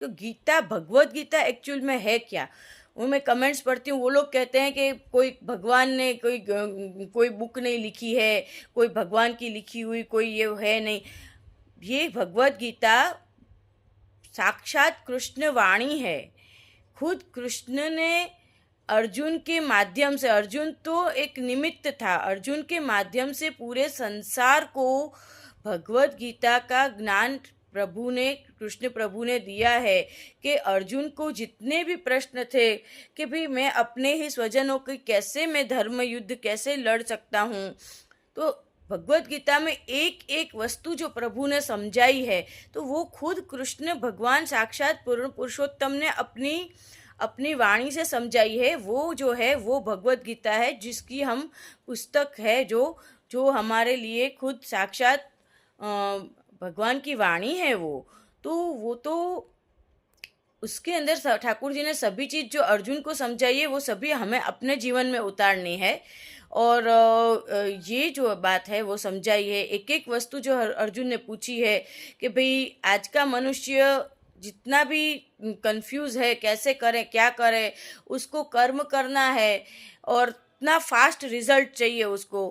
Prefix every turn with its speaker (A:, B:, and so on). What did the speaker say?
A: तो गीता, भगवत गीता एक्चुअल में है क्या? वो मैं कमेंट्स पढ़ती हूँ, वो लोग कहते हैं कि कोई भगवान ने कोई बुक नहीं लिखी है, कोई भगवान की लिखी हुई कोई ये है नहीं। ये भगवत गीता साक्षात कृष्ण वाणी है। खुद कृष्ण ने अर्जुन के माध्यम से, अर्जुन तो एक निमित्त था, अर्जुन के माध्यम से पूरे संसार को भगवत गीता का ज्ञान प्रभु ने, कृष्ण प्रभु ने दिया है। कि अर्जुन को जितने भी प्रश्न थे कि भाई मैं अपने ही स्वजनों की कैसे, मैं धर्म युद्ध कैसे लड़ सकता हूँ, तो भगवत गीता में एक एक वस्तु जो प्रभु ने समझाई है, तो वो खुद कृष्ण भगवान साक्षात पूर्ण पुरुषोत्तम ने अपनी अपनी वाणी से समझाई है। वो जो है वो भगवत गीता है, जिसकी हम पुस्तक है, जो जो हमारे लिए खुद साक्षात भगवान की वाणी है वो तो उसके अंदर ठाकुर जी ने सभी चीज़ जो अर्जुन को समझाई है वो सभी हमें अपने जीवन में उतारनी है। और ये जो बात है वो समझाई है, एक एक वस्तु जो अर्जुन ने पूछी है कि भाई आज का मनुष्य जितना भी कंफ्यूज है, कैसे करें क्या करें, उसको कर्म करना है और इतना फास्ट रिजल्ट चाहिए उसको,